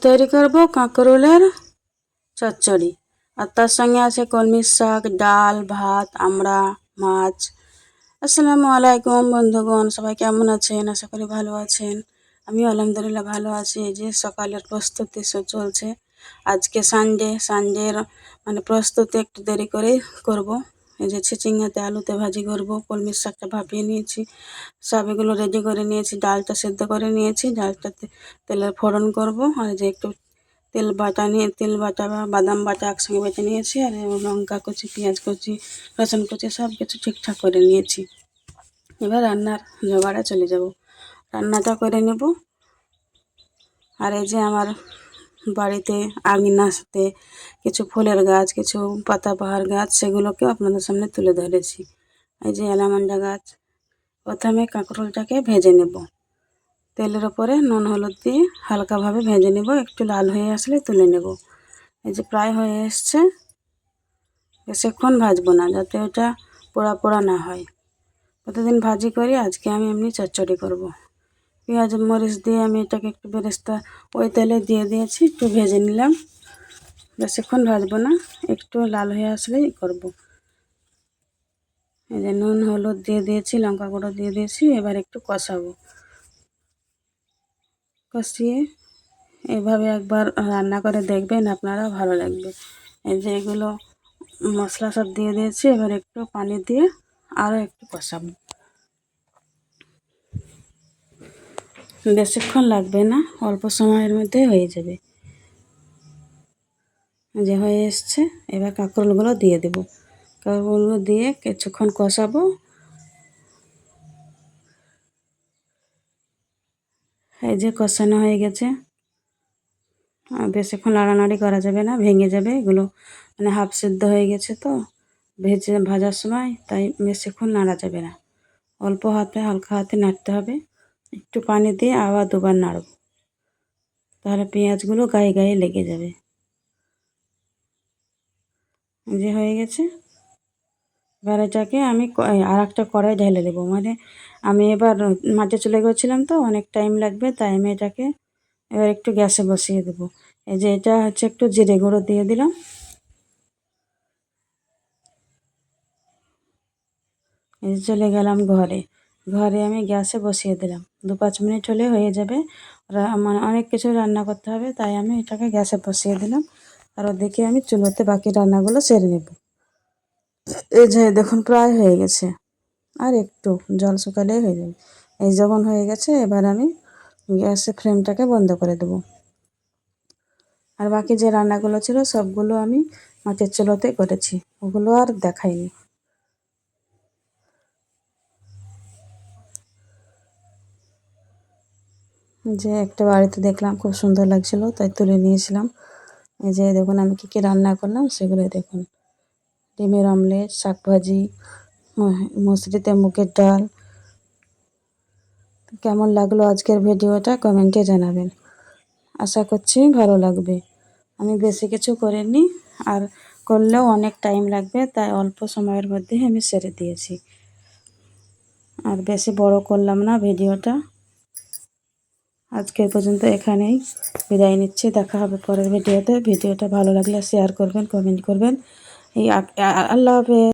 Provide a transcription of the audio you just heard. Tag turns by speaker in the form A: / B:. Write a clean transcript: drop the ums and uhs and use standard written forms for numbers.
A: তৈরি করব কাঁকরোলের চচ্চড়ি। আর তার সঙ্গে আছে কলমির শাক, ডাল, ভাত, আমড়া, মাছ। আসসালামু আলাইকুম বন্ধুগণ, সবাই কেমন আছেন? আশা করি ভালো আছেন। আমিও আলহামদুলিল্লাহ ভালো আছি। এই যে সকালের প্রস্তুতি চলছে। আজকে সানডের প্রস্তুতি একটু দেরি করে করব। এই যে ছিচিঙ্গাতে আলুতে ভাজি করব, কলমির শাকটা ভাপিয়ে নিয়েছি, সব এগুলো রেডি করে নিয়েছি, ডালটা সেদ্ধ করে নিয়েছি, ডালটাতে তেলের ফোড়ন করব। আর যে একটু তেল বাটা বা বাদাম বাটা একসঙ্গে বেটে নিয়েছি, আর লঙ্কা কুচি, পেঁয়াজ কুচি, রসুন কুচি সব কিছু ঠিকঠাক করে নিয়েছি। এবার রান্নার জোগাড়ে চলে যাব, রান্নাটা করে নেব। আর এই যে আমার বাড়িতে আঙিনাতে কিছু ফুলের গাছ, কিছু পাতাবাহার গাছ, সেগুলোকেও আপনাদের সামনে তুলে ধরেছি। এই যে অ্যালামান্ডা গাছ। প্রথমে কাঁকরোলটাকে ভেজে নেব, তেলের ওপরে নুন হলুদ দিয়ে হালকাভাবে ভেজে নেব। একটু লাল হয়ে আসলে তুলে নেব। এই যে প্রায় হয়ে এসছে, বেশিক্ষণ ভাজবো না, যাতে ওটা পোড়া পোড়া না হয়। প্রতিদিন ভাজি করি, আজকে আমি এমনি চচ্চড়ি করব। পেঁয়াজ মরিচ দিয়ে আমি এটাকে একটু বেরেস্তা ওই তেলে দিয়ে দিয়েছি, একটু ভেজে নিলাম। বেশিক্ষণ ভাজবো না, একটু লাল হয়ে আসলেই করব। এই যে নুন হলুদ দিয়ে দিয়েছি, লঙ্কা গুঁড়ো দিয়ে দিয়েছি। এবার একটু কষাবো, কষিয়ে এইভাবে একবার রান্না করে দেখবেন, আপনারা ভালো লাগবে। এই যে এগুলো মশলা সব দিয়ে দিয়েছি, এবার একটু পানি দিয়ে আরও একটু কষাবো। বেশিক্ষণ লাগবে না, অল্প সময়ের মধ্যে হয়ে যাবে। যে হয়ে এসছে, এবার কাঁকরোলগুলো দিয়ে দেব। কাঁকরোলগুলো দিয়ে কিছুক্ষণ কষাবো। এই যে কষানো হয়ে গেছে। বেশিক্ষণ নাড়ানাড়ি করা যাবে না, ভেঙে যাবে। এগুলো হাফ সেদ্ধ হয়ে গেছে তো ভাজার সময়, তাই বেশিক্ষণ নাড়া যাবে না। অল্প হাতে হালকা হাতে নাড়তে হবে। একটু পানি দিয়ে আবার দুবার নাড়ব, তাহলে পেঁয়াজগুলো গায়ে গায়ে লেগে যাবে। যে হয়ে গেছে, এবার এটাকে আমি আর একটা কড়াই ঢেলে দেবো। আমি এবার মাঠে চলে গেছিলাম তো অনেক টাইম লাগবে, তাই আমি এটাকে এবার একটু গ্যাসে বসিয়ে দেবো। এই যে এটা হচ্ছে একটু জিরে গুঁড়ো দিয়ে দিলাম। এই যে চলে গেলাম ঘরে আমি গ্যাসে বসিয়ে দিলাম। 2-5 মিনিট হলে হয়ে যাবে। অনেক কিছু রান্না করতে হবে, তাই আমি এটাকে গ্যাসে বসিয়ে দিলাম। আর ওদিকে আমি চুলোতে বাকি রান্নাগুলো সেরে নেব। এই যে দেখুন প্রায় হয়ে গেছে, আর একটু জল শুকালেই হয়ে যাবে। এই যখন হয়ে গেছে, এবার আমি গ্যাসের ফ্লেমটাকে বন্ধ করে দেবো। আর বাকি যে রান্নাগুলো ছিল সবগুলো আমি মাটির চুলোতে করেছি, ওগুলো আর দেখাইনি। যে একটা বাড়িতে দেখলাম খুব সুন্দর লাগছিল, তাই তুলে নিয়েছিলাম। এই যে দেখুন আমি কী কী রান্না করলাম সেগুলো দেখুন। ডিমের অমলেট, শাক ভাজি, মসুরিতে মুগের ডাল। কেমন লাগলো আজকের ভিডিওটা কমেন্টে জানাবেন। আশা করছি ভালো লাগবে। আমি বেশি কিছু করিনি, আর করলেও অনেক টাইম লাগবে, তাই অল্প সময়ের মধ্যে আমি সেরে দিয়েছি। আর বেশি বড় করলাম না ভিডিওটা। আজকের পর্যন্ত এখানেই বিদায় নিচ্ছি। দেখা হবে পরের ভিডিওতে। ভিডিওটা ভালো লাগলে শেয়ার করবেন, কমেন্ট করবেন। আল্লাহ হাফেজ।